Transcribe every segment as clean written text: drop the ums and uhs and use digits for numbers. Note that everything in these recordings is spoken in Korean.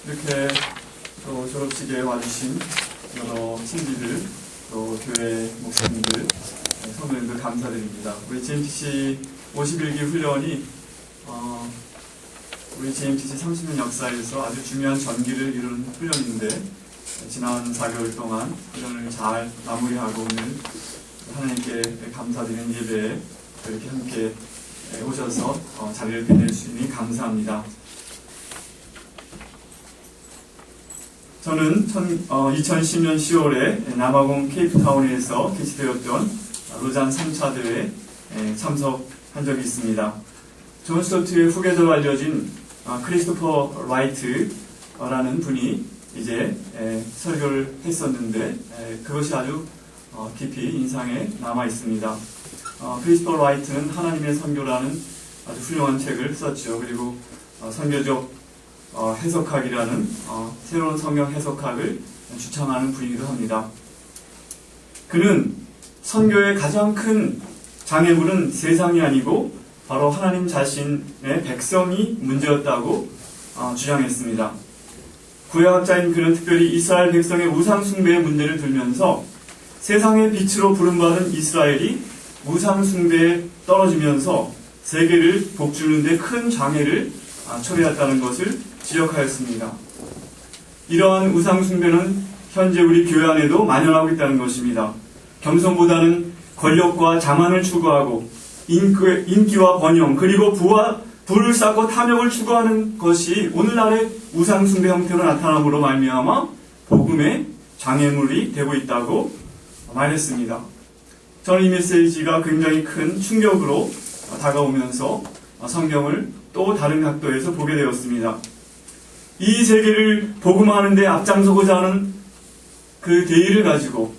이렇게 또 졸업식에 와주신 여러 친지들, 또 교회 목사님들, 성도님들 감사드립니다. 우리 GMTC 51기 훈련이 우리 GMTC 30년 역사에서 아주 중요한 전기를 이루는 훈련인데, 지난 4개월 동안 훈련을 잘 마무리하고 오늘 하나님께 감사드리는 예배에 이렇게 함께 오셔서 자리를 빛낼 수 있으니 감사합니다. 저는 2010년 10월에 남아공 케이프타운에서 개최되었던 로잔 3차 대회에 참석한 적이 있습니다. 존 스토트의 후계자로 알려진 크리스토퍼 라이트라는 분이 이제 설교를 했었는데 그것이 아주 깊이 인상에 남아 있습니다. 크리스토퍼 라이트는 하나님의 선교라는 아주 훌륭한 책을 썼죠. 그리고 선교적 해석학이라는 새로운 성경 해석학을 주창하는 분이기도 합니다. 그는 선교의 가장 큰 장애물은 세상이 아니고 바로 하나님 자신의 백성이 문제였다고 주장했습니다. 구약학자인 그는 특별히 이스라엘 백성의 우상 숭배의 문제를 들면서 세상의 빛으로 부름받은 이스라엘이 우상 숭배에 떨어지면서 세계를 복주는 데 큰 장애를 초래했다는 것을 지적하였습니다. 이러한 우상 숭배는 현재 우리 교회 안에도 만연하고 있다는 것입니다. 겸손보다는 권력과 자만을 추구하고 인기와 번영 그리고 부를 쌓고 탐욕을 추구하는 것이 오늘날의 우상 숭배 형태로 나타남으로 말미암아 복음의 장애물이 되고 있다고 말했습니다. 저는 이 메시지가 굉장히 큰 충격으로 다가오면서 성경을 또 다른 각도에서 보게 되었습니다. 이 세계를 복음화하는 데 앞장서고자 하는 그 대의를 가지고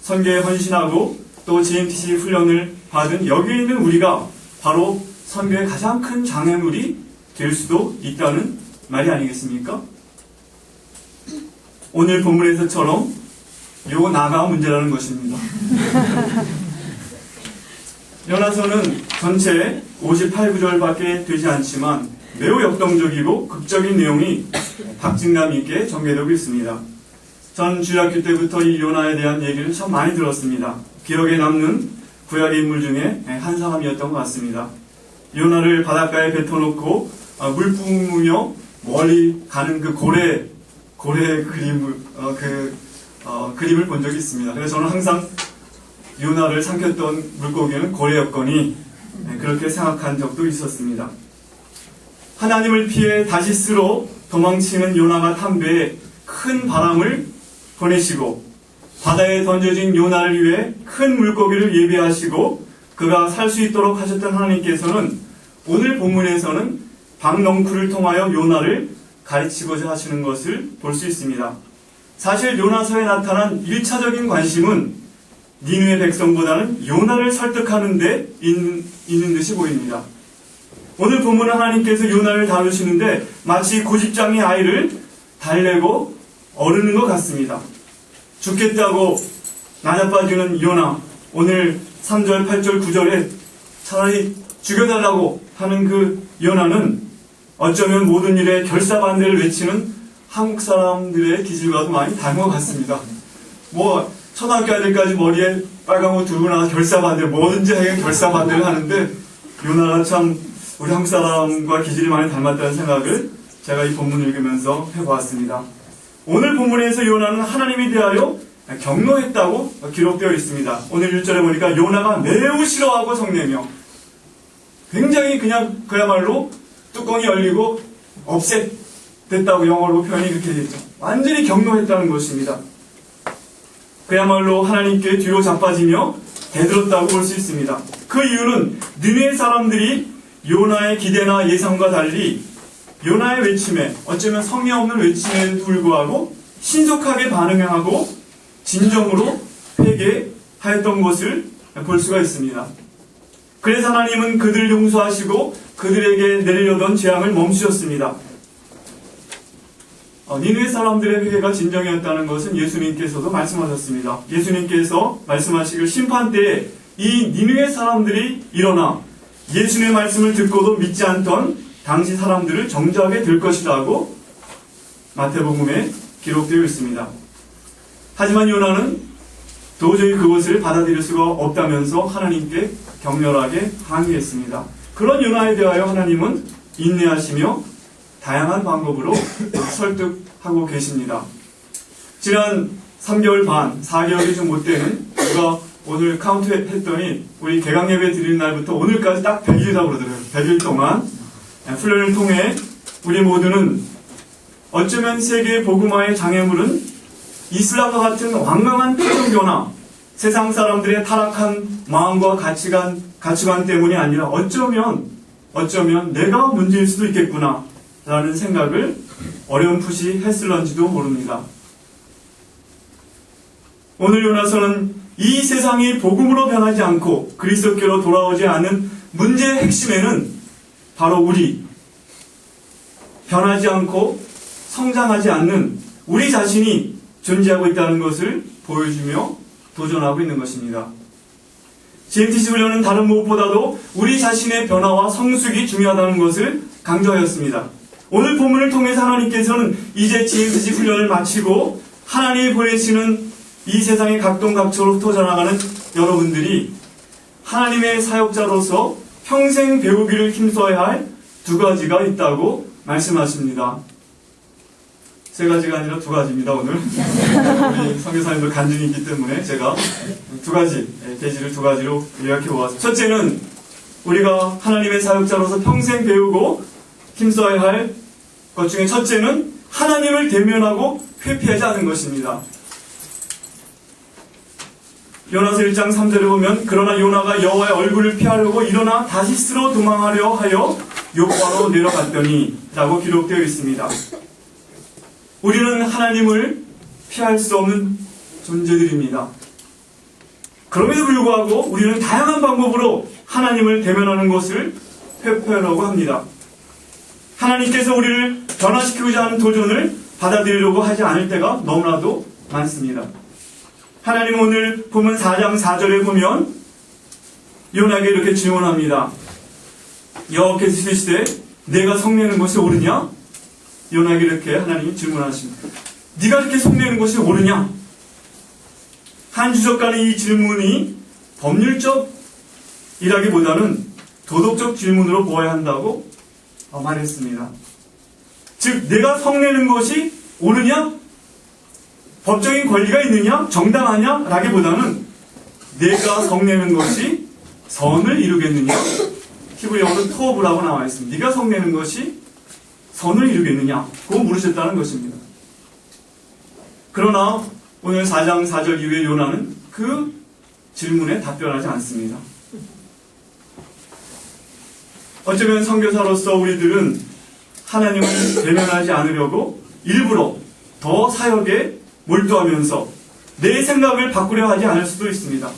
선교에 헌신하고 또 GMTC 훈련을 받은 여기에 있는 우리가 바로 선교의 가장 큰 장애물이 될 수도 있다는 말이 아니겠습니까? 오늘 본문에서처럼 나가 문제라는 것입니다. 요나서는 전체 58구절밖에 되지 않지만 매우 역동적이고 극적인 내용이 박진감 있게 전개되고 있습니다. 전 주일학교 때부터 이 요나에 대한 얘기를 참 많이 들었습니다. 기억에 남는 구약의 인물 중에 한 사람이었던 것 같습니다. 요나를 바닷가에 뱉어놓고 물 뿜으며 멀리 가는 그 고래 그림을 본 적이 있습니다. 그래서 저는 항상 요나를 삼켰던 물고기는 고래였거니 그렇게 생각한 적도 있었습니다. 하나님을 피해 다시스로 도망치는 요나가 탄 배에 큰 바람을 보내시고 바다에 던져진 요나를 위해 큰 물고기를 예비하시고 그가 살 수 있도록 하셨던 하나님께서는 오늘 본문에서는 박넝쿨을 통하여 요나를 가르치고자 하시는 것을 볼 수 있습니다. 사실 요나서에 나타난 1차적인 관심은 니느웨 백성보다는 요나를 설득하는 데 있는 듯이 보입니다. 오늘 본문은 하나님께서 요나를 다루시는데 마치 고집장이 아이를 달래고 어르는 것 같습니다. 죽겠다고 나자빠지는 요나, 오늘 3절, 8절, 9절에 차라리 죽여달라고 하는 그 요나는 어쩌면 모든 일에 결사반대를 외치는 한국 사람들의 기질과도 많이 닮은 것 같습니다. 초등학교 아들까지 머리에 빨간 옷 두르고 나서 결사반대, 뭐든지 하여간 결사반대를 하는데 요나가 참 우리 한국 사람과 기질이 많이 닮았다는 생각을 제가 이 본문을 읽으면서 해보았습니다. 오늘 본문에서 요나는 하나님에 대하여 경노했다고 기록되어 있습니다. 오늘 1절에 보니까 요나가 매우 싫어하고 성내며 굉장히 그야말로 뚜껑이 열리고 업셋됐다고 영어로 표현이 그렇게 되죠. 완전히 경노했다는 것입니다. 그야말로 하나님께 뒤로 자빠지며 대들었다고 볼 수 있습니다. 그 이유는 느헤 사람들이 요나의 기대나 예상과 달리 요나의 외침에 어쩌면 성의 없는 외침에도 불구하고 신속하게 반응하고 진정으로 회개하였던 것을 볼 수가 있습니다. 그래서 하나님은 그들을 용서하시고 그들에게 내리려던 재앙을 멈추셨습니다. 니느웨 사람들의 회개가 진정이었다는 것은 예수님께서도 말씀하셨습니다. 예수님께서 말씀하시길 심판때에 이 니느웨 사람들이 일어나 예수님의 말씀을 듣고도 믿지 않던 당시 사람들을 정죄하게 될 것이라고 마태복음에 기록되어 있습니다. 하지만 요나는 도저히 그것을 받아들일 수가 없다면서 하나님께 격렬하게 항의했습니다. 그런 요나에 대하여 하나님은 인내하시며 다양한 방법으로 설득하고 계십니다. 지난 3개월 반, 4개월이 좀 못 되는, 우리가 오늘 카운트 했더니 우리 개강 예배 드리는 날부터 오늘까지 딱 100일이라고 그러더라고요. 100일 동안 훈련을 통해 우리 모두는 어쩌면 세계 복음화의 장애물은 이슬람과 같은 완강한 표정 변화, 세상 사람들의 타락한 마음과 가치관 때문이 아니라 어쩌면 내가 문제일 수도 있겠구나 라는 생각을 어렴풋이 했을런지도 모릅니다. 오늘 요나서는 이 세상이 복음으로 변하지 않고 그리스도께로 돌아오지 않은 문제의 핵심에는 바로 우리, 변하지 않고 성장하지 않는 우리 자신이 존재하고 있다는 것을 보여주며 도전하고 있는 것입니다. GMTC 훈련은 다른 무엇보다도 우리 자신의 변화와 성숙이 중요하다는 것을 강조하였습니다. 오늘 본문을 통해서 하나님께서는 이제 GMTC 훈련을 마치고 하나님이 보내시는 이 세상의 각동각초로 흩어져나가는 여러분들이 하나님의 사역자로서 평생 배우기를 힘써야 할 두 가지가 있다고 말씀하십니다. 세 가지가 아니라 두 가지입니다, 오늘. 우리 선교사님들 간증이 있기 때문에 제가 두 가지, 계시를 두 가지로 요약해 보았습니다. 첫째는 우리가 하나님의 사역자로서 평생 배우고 힘써야 할 것 중에 첫째는 하나님을 대면하고 회피하지 않은 것입니다. 요나서 1장 3절에 보면 그러나 요나가 여호와의 얼굴을 피하려고 일어나 다시스로 도망하려 하여 요바로 내려갔더니 라고 기록되어 있습니다. 우리는 하나님을 피할 수 없는 존재들입니다. 그럼에도 불구하고 우리는 다양한 방법으로 하나님을 대면하는 것을 회피하려고 합니다. 하나님께서 우리를 변화시키고자 하는 도전을 받아들이려고 하지 않을 때가 너무나도 많습니다. 하나님은 오늘 본문 4장 4절에 보면 요나에게 이렇게 질문합니다. 여호와께서 이르시되 내가 성내는 것이 옳으냐? 요나에게 이렇게 하나님이 질문하십니다. 네가 이렇게 성내는 것이 옳으냐? 한 주석가는 이 질문이 법률적이라기보다는 도덕적 질문으로 보아야 한다고 말했습니다. 즉 내가 성내는 것이 옳으냐? 법적인 권리가 있느냐? 정당하냐? 라기보다는 내가 성내는 것이 선을 이루겠느냐? 히브리어로 토브라고 나와 있습니다. 네가 성내는 것이 선을 이루겠느냐? 그거 물으셨다는 것입니다. 그러나 오늘 4장 4절 이후에 요나는 그 질문에 답변하지 않습니다. 어쩌면 선교사로서 우리들은 하나님을 대면하지 않으려고 일부러 더 사역에 몰두하면서 내 생각을 바꾸려 하지 않을 수도 있습니다.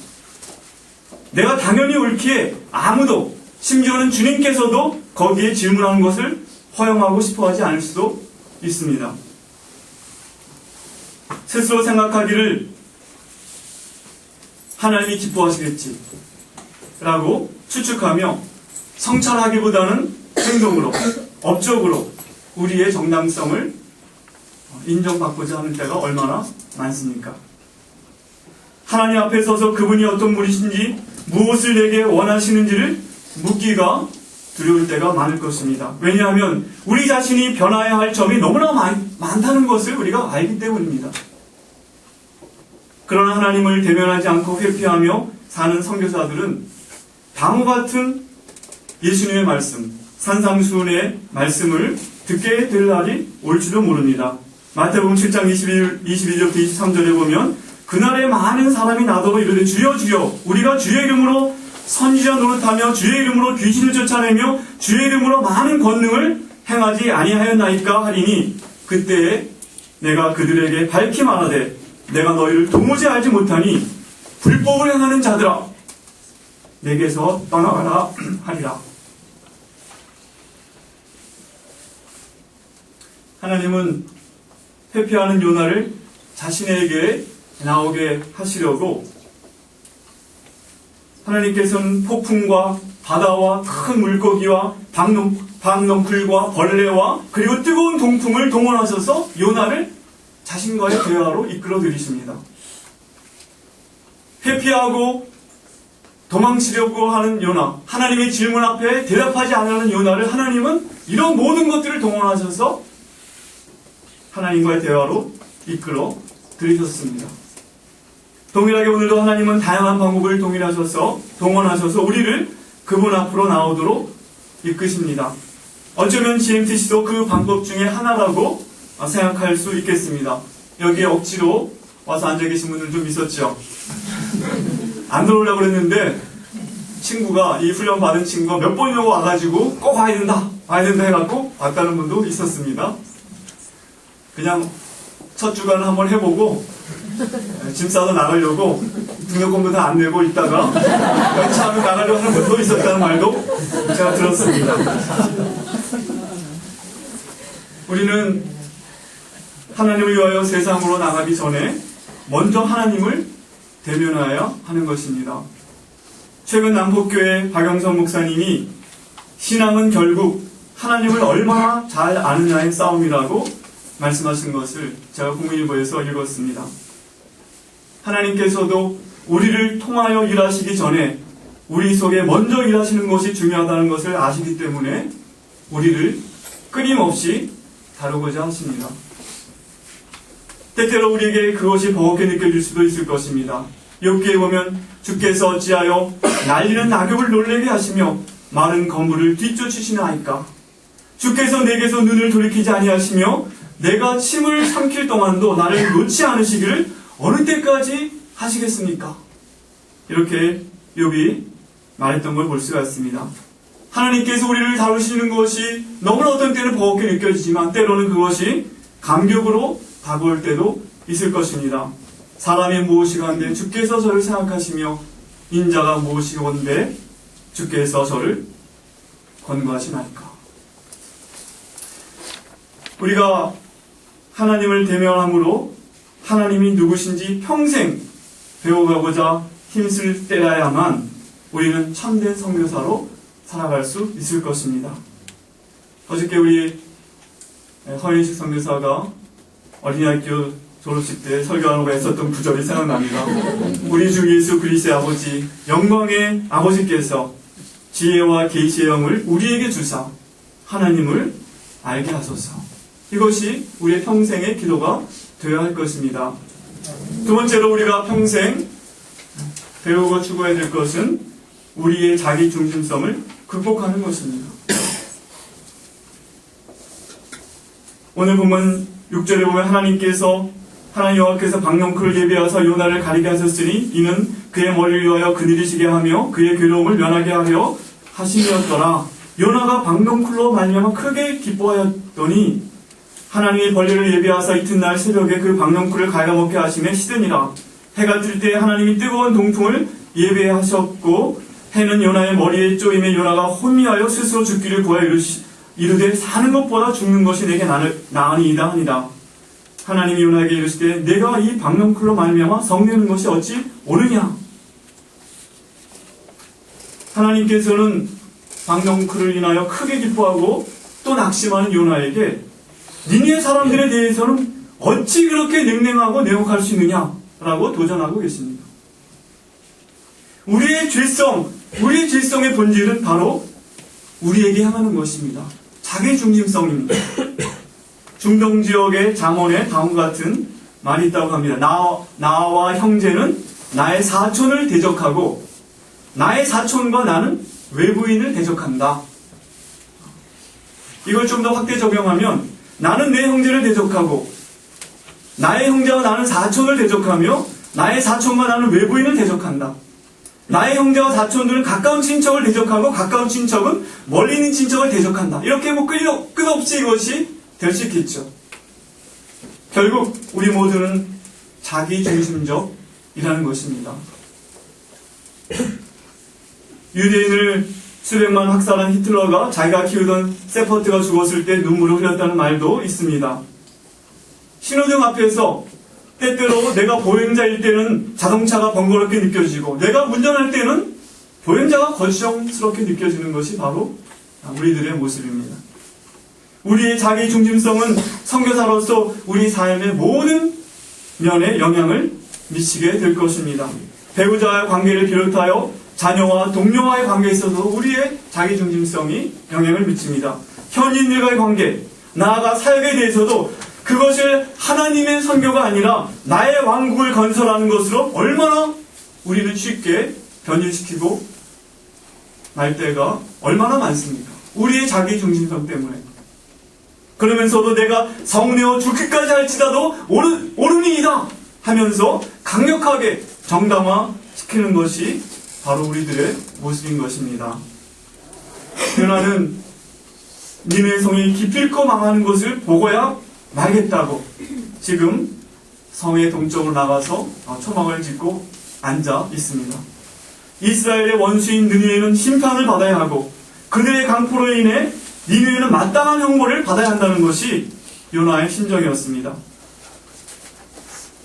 내가 당연히 옳기에 아무도, 심지어는 주님께서도 거기에 질문하는 것을 허용하고 싶어 하지 않을 수도 있습니다. 스스로 생각하기를 하나님이 기뻐하시겠지 라고 추측하며 성찰하기보다는 행동으로, 업적으로 우리의 정당성을 인정받고자 하는 때가 얼마나 많습니까? 하나님 앞에 서서 그분이 어떤 분이신지, 무엇을 내게 원하시는지를 묻기가 두려울 때가 많을 것입니다. 왜냐하면 우리 자신이 변화해야 할 점이 너무나 많다는 것을 우리가 알기 때문입니다. 그러나 하나님을 대면하지 않고 회피하며 사는 선교사들은 바보 같은 예수님의 말씀, 산상수훈의 말씀을 듣게 될 날이 올지도 모릅니다. 마태복음 7장 22절부터 23절에 보면 그날에 많은 사람이 나더러 이르되 주여 주여 우리가 주의 이름으로 선지자 노릇하며 주의 이름으로 귀신을 쫓아내며 주의 이름으로 많은 권능을 행하지 아니하였나이까 하리니 그때에 내가 그들에게 밝히 말하되 내가 너희를 도무지 알지 못하니 불법을 행하는 자들아 내게서 떠나가라 하리라. 하나님은 회피하는 요나를 자신에게 나오게 하시려고 하나님께서는 폭풍과 바다와 큰 물고기와 박넝쿨과 벌레와 그리고 뜨거운 동풍을 동원하셔서 요나를 자신과의 대화로 이끌어 들이십니다. 회피하고 도망치려고 하는 요나, 하나님의 질문 앞에 대답하지 않는 요나를 하나님은 이런 모든 것들을 동원하셔서 하나님과의 대화로 이끌어 들이셨습니다. 동일하게 오늘도 하나님은 다양한 방법을 동원하셔서 우리를 그분 앞으로 나오도록 이끄십니다. 어쩌면 GMTC도 그 방법 중에 하나라고 생각할 수 있겠습니다. 여기에 억지로 와서 앉아 계신 분들 좀 있었죠. 안 들어오려고 그랬는데 친구가, 이 훈련 받은 친구가 몇 번이라고 와가지고 꼭 와야 된다 해갖고 왔다는 분도 있었습니다. 그냥 첫 주간을 한번 해보고 짐 싸서 나가려고 등록금도 다 안 내고 있다가 연차하면 나가려고 하는 분도 있었다는 말도 제가 들었습니다. 우리는 하나님을 위하여 세상으로 나가기 전에 먼저 하나님을 대면하여야 하는 것입니다. 최근 남북교회 박영선 목사님이 신앙은 결국 하나님을 얼마나 잘 아느냐의 싸움이라고 말씀하신 것을 제가 국민일보에서 읽었습니다. 하나님께서도 우리를 통하여 일하시기 전에 우리 속에 먼저 일하시는 것이 중요하다는 것을 아시기 때문에 우리를 끊임없이 다루고자 하십니다. 때때로 우리에게 그것이 버겁게 느껴질 수도 있을 것입니다. 욥기에 보면 주께서 어찌하여 날리는 낙엽을 놀라게 하시며 마른 거물을 뒤쫓으시나이까. 주께서 내게서 눈을 돌이키지 아니하시며 내가 침을 삼킬 동안도 나를 놓지 않으시기를 어느 때까지 하시겠습니까? 이렇게 욥이 말했던 걸 볼 수가 있습니다. 하나님께서 우리를 다루시는 것이 너무나 어떤 때는 버겁게 느껴지지만 때로는 그것이 감격으로 다가올 때도 있을 것입니다. 사람이 무엇이건데 주께서 저를 생각하시며 인자가 무엇이건데 주께서 저를 권고하시나이까. 우리가 하나님을 대면함으로 하나님이 누구신지 평생 배워가고자 힘쓸 때야만 우리는 참된 선교사로 살아갈 수 있을 것입니다. 어저께 우리 허인식 선교사가 어린이학교 졸업식 때 설교하는 거에 썼던 구절이 생각납니다. 우리 주 예수 그리스도의 아버지, 영광의 아버지께서 지혜와 계시의 영을 우리에게 주사 하나님을 알게 하소서. 이것이 우리의 평생의 기도가 되어야 할 것입니다. 두 번째로 우리가 평생 배우고 추구해야 될 것은 우리의 자기 중심성을 극복하는 것입니다. 오늘 보면 6절에 보면 하나님 여호와께서 박넝쿨을 예비하사 요나를 가리게 하셨으니 이는 그의 머리를 위하여 그늘이 지게 하며 그의 괴로움을 면하게 하려 하심이었더라. 요나가 박넝쿨로 말미암아 크게 기뻐하였더니 하나님이 벌레를 예비하사 이튿날 새벽에 그 박넝쿨을 갉아먹게 하심에 시드니라. 해가 뜰 때 하나님이 뜨거운 동풍을 예비하셨고 해는 요나의 머리에 쪼임에 요나가 혼미하여 스스로 죽기를 구하여 이르되 사는 것보다 죽는 것이 내게 나으니이다 하니라. 하나님이 요나에게 이르시되 내가 이 박넝쿨로 말미암아 성내는 것이 어찌 옳으냐. 하나님께서는 박넝쿨을 인하여 크게 기뻐하고 또 낙심하는 요나에게 니네 사람들에 대해서는 어찌 그렇게 냉랭하고 냉혹할 수 있느냐라고 도전하고 계십니다. 우리의 죄성의 본질은 바로 우리에게 향하는 것입니다. 자기 중심성입니다. 중동 지역의 장원에 다음과 같은 말이 있다고 합니다. 나와 형제는 나의 사촌을 대적하고 나의 사촌과 나는 외부인을 대적한다. 이걸 좀 더 확대 적용하면 나는 내 형제를 대적하고 나의 형제와 나는 사촌을 대적하며 나의 사촌과 나는 외부인을 대적한다. 나의 형제와 사촌들은 가까운 친척을 대적하고 가까운 친척은 멀리 있는 친척을 대적한다. 이렇게 끝없이 이것이 될 수 있겠죠. 결국 우리 모두는 자기중심적이라는 것입니다. 유대인을 수백만 학살한 히틀러가 자기가 키우던 세퍼트가 죽었을 때 눈물을 흘렸다는 말도 있습니다. 신호등 앞에서 때때로 내가 보행자일 때는 자동차가 번거롭게 느껴지고 내가 운전할 때는 보행자가 거추장스럽게 느껴지는 것이 바로 우리들의 모습입니다. 우리의 자기 중심성은 선교사로서 우리 삶의 모든 면에 영향을 미치게 될 것입니다. 배우자와의 관계를 비롯하여 자녀와 동료와의 관계에 있어서 우리의 자기 중심성이 영향을 미칩니다. 현인들과의 관계, 나아가 사역에 대해서도 그것을 하나님의 선교가 아니라 나의 왕국을 건설하는 것으로 얼마나 우리는 쉽게 변질시키고 말 때가 얼마나 많습니까? 우리의 자기 중심성 때문에. 그러면서도 내가 성내어 죽기까지 할지라도 옳으니이다 하면서 강력하게 정당화시키는 것이 바로 우리들의 모습인 것입니다. 요나는 니느웨 성이 기필코 망하는 것을 보고야 말겠다고 지금 성의 동쪽으로 나가서 초막을 짓고 앉아 있습니다. 이스라엘의 원수인 니느웨는 심판을 받아야 하고 그들의 강포로 인해 니느웨는 마땅한 형벌을 받아야 한다는 것이 요나의 심정이었습니다.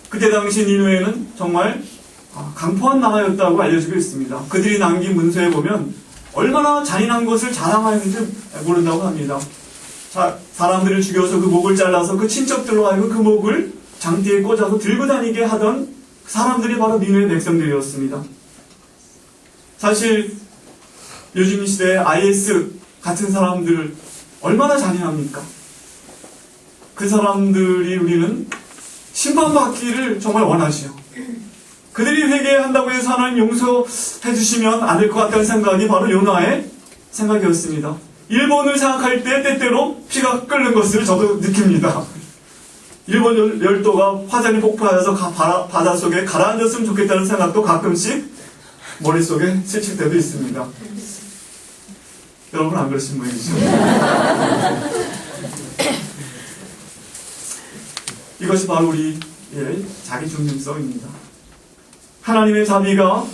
그때 당시 니느웨는 정말 강포한 나라였다고 알려지고 있습니다. 그들이 남긴 문서에 보면 얼마나 잔인한 것을 자랑하였는지 모른다고 합니다. 사람들을 죽여서 그 목을 잘라서 그 친척들로 하여금 그 목을 장대에 꽂아서 들고 다니게 하던 사람들이 바로 니느웨 백성들이었습니다. 사실 요즘 시대에 IS 같은 사람들을 얼마나 잔인합니까? 그 사람들이 우리는 심판받기를 정말 원하지요. 그들이 회개한다고 해서 하나님 용서해 주시면 안 될 것 같다는 생각이 바로 요나의 생각이었습니다. 일본을 생각할 때 때때로 피가 끓는 것을 저도 느낍니다. 일본 열도가 화산이 폭발해서 바닷속에 가라앉았으면 좋겠다는 생각도 가끔씩 머릿속에 스칠 때도 있습니다. 여러분 안 그러신 모양이죠? 이것이 바로 우리의 자기 중심성입니다. 하나님의 자비가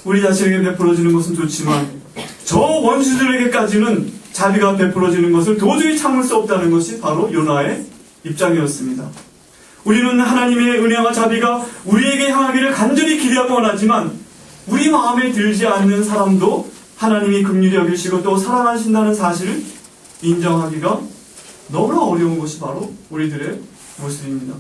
우리 자신에게 베풀어지는 것은 좋지만 저 원수들에게까지는 자비가 베풀어지는 것을 도저히 참을 수 없다는 것이 바로 요나의 입장이었습니다. 우리는 하나님의 은혜와 자비가 우리에게 향하기를 간절히 기대하고 원하지만 우리 마음에 들지 않는 사람도 하나님이 긍휼히 여기시고 또 사랑하신다는 사실을 인정하기가 너무나 어려운 것이 바로 우리들의 모습입니다.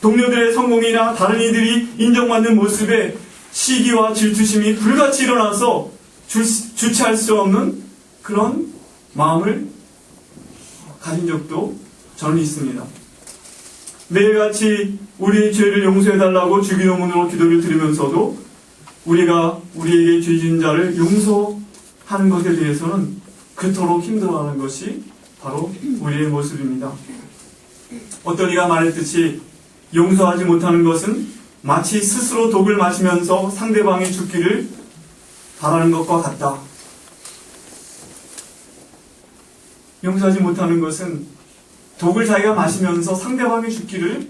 동료들의 성공이나 다른 이들이 인정받는 모습에 시기와 질투심이 불같이 일어나서 주체할 수 없는 그런 마음을 가진 적도 저는 있습니다. 매일같이 우리의 죄를 용서해달라고 주기도문으로 기도를 드리면서도 우리가 우리에게 죄진 자를 용서하는 것에 대해서는 그토록 힘들어하는 것이 바로 우리의 모습입니다. 어떤 이가 말했듯이 용서하지 못하는 것은 마치 스스로 독을 마시면서 상대방이 죽기를 바라는 것과 같다. 용서하지 못하는 것은 독을 자기가 마시면서 상대방이 죽기를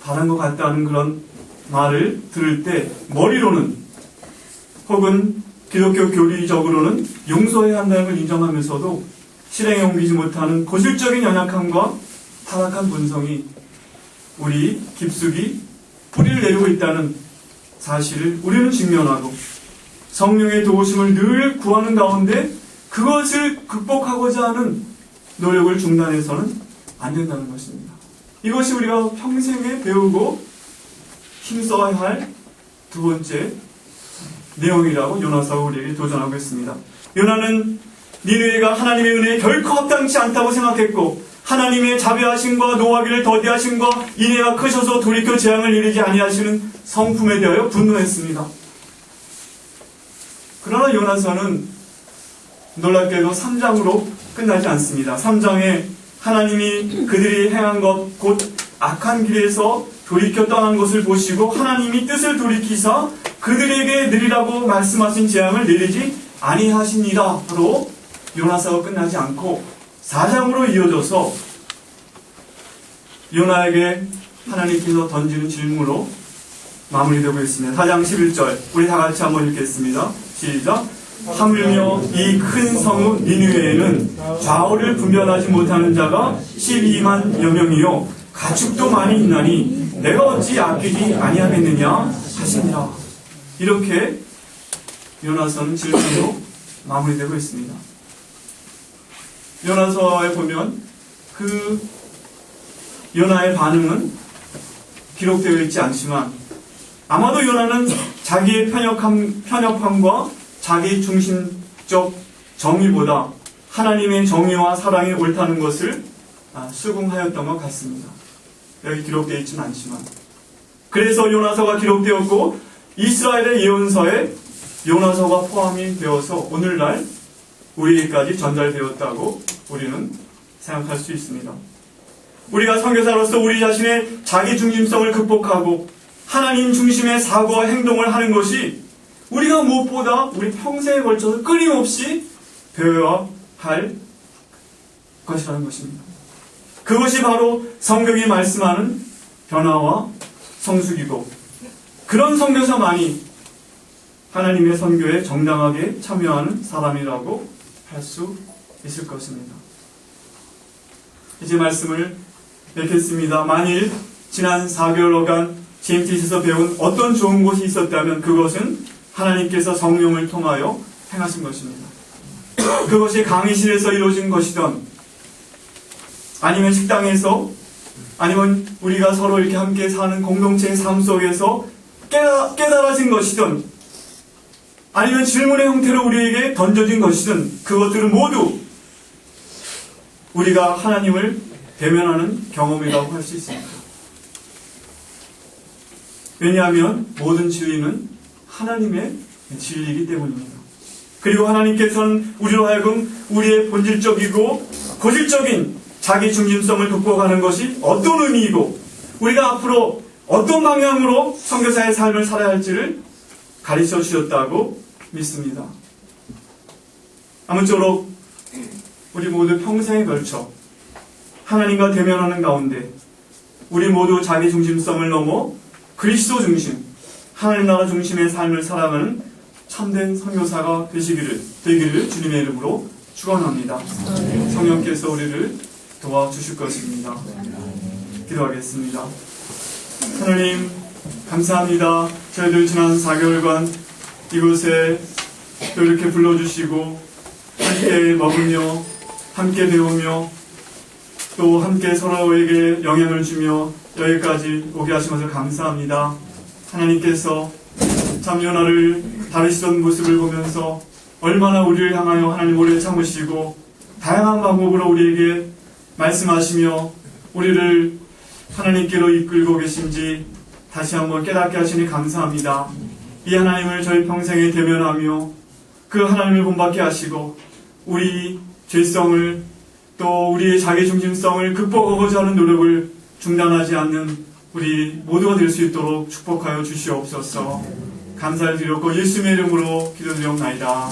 바라는 것 같다는 그런 말을 들을 때 머리로는 혹은 기독교 교리적으로는 용서해야 한다는 걸 인정하면서도 실행에 옮기지 못하는 고질적인 연약함과 타락한 본성이 우리 깊숙이 뿌리를 내리고 있다는 사실을 우리는 직면하고 성령의 도우심을 늘 구하는 가운데 그것을 극복하고자 하는 노력을 중단해서는 안 된다는 것입니다. 이것이 우리가 평생에 배우고 힘써야 할 두 번째 내용이라고 요나서가 우리에게 도전하고 있습니다. 요나는 니느웨가 하나님의 은혜에 결코 합당치 않다고 생각했고 하나님의 자비하심과 노하기를 더디하심과 인애가 크셔서 돌이켜 재앙을 이르지 아니하시는 성품에 대하여 분노했습니다. 그러나 요나서는 놀랍게도 3장으로 끝나지 않습니다. 3장에 하나님이 그들이 행한 것 곧 악한 길에서 돌이켜 떠난 것을 보시고 하나님이 뜻을 돌이키사 그들에게 내리라고 말씀하신 재앙을 내리지 아니하시니라로 요나서가 끝나지 않고 4장으로 이어져서 요나에게 하나님께서 던지는 질문으로 마무리되고 있습니다. 4장 11절 우리 다 같이 한번 읽겠습니다. 시작. 하물며 이 큰 성읍 니느웨에는 좌우를 분별하지 못하는 자가 12만 여명이요 가축도 많이 있나니 내가 어찌 아끼지 아니하겠느냐 하시니라. 이렇게 요나서는 질문으로 마무리되고 있습니다. 요나서에 보면 그 요나의 반응은 기록되어 있지 않지만 아마도 요나는 자기의 편협함과 자기 중심적 정의보다 하나님의 정의와 사랑이 옳다는 것을 수긍하였던 것 같습니다. 여기 기록되어 있지는 않지만 그래서 요나서가 기록되었고 이스라엘의 예언서에 요나서가 포함이 되어서 오늘날 우리에게까지 전달되었다고 우리는 생각할 수 있습니다. 우리가 선교사로서 우리 자신의 자기 중심성을 극복하고 하나님 중심의 사고와 행동을 하는 것이 우리가 무엇보다 우리 평생에 걸쳐서 끊임없이 배워야 할 것이라는 것입니다. 그것이 바로 성경이 말씀하는 변화와 성숙이고 그런 선교사만이 하나님의 선교에 정당하게 참여하는 사람이라고 할 수 있을 것입니다. 이제 말씀을 맺겠습니다. 만일 지난 4개월간 GMT에서 배운 어떤 좋은 것이 있었다면 그것은 하나님께서 성령을 통하여 행하신 것입니다. 그것이 강의실에서 이루어진 것이든 아니면 식당에서 아니면 우리가 서로 이렇게 함께 사는 공동체의 삶 속에서 깨달아진 것이든 아니면 질문의 형태로 우리에게 던져진 것이든 그것들은 모두 우리가 하나님을 대면하는 경험이라고 할 수 있습니다. 왜냐하면 모든 진리는 하나님의 진리이기 때문입니다. 그리고 하나님께서는 우리로 하여금 우리의 본질적이고 고질적인 자기 중심성을 극복하는 것이 어떤 의미이고 우리가 앞으로 어떤 방향으로 선교사의 삶을 살아야 할지를 가르쳐 주셨다고 믿습니다. 아무쪼록 우리 모두 평생에 걸쳐 하나님과 대면하는 가운데 우리 모두 자기 중심성을 넘어 그리스도 중심, 하나님 나라 중심의 삶을 살아가는 참된 선교사가 되기를 주님의 이름으로 축원합니다. 성령께서 우리를 도와주실 것입니다. 기도하겠습니다. 하나님 감사합니다. 저희들 지난 4개월간 이곳에 또 이렇게 불러주시고 함께 먹으며 함께 배우며 또 함께 서로에게 영향을 주며 여기까지 오게 하신 것을 감사합니다. 하나님께서 참 요나를 다루시던 모습을 보면서 얼마나 우리를 향하여 하나님 오래 참으시고 다양한 방법으로 우리에게 말씀하시며 우리를 하나님께로 이끌고 계신지 다시 한번 깨닫게 하시니 감사합니다. 이 하나님을 저희 평생에 대면하며 그 하나님을 본받게 하시고 우리 죄성을 또 우리의 자기중심성을 극복하고자 하는 노력을 중단하지 않는 우리 모두가 될 수 있도록 축복하여 주시옵소서. 감사를 드렸고 예수님의 이름으로 기도드리옵나이다.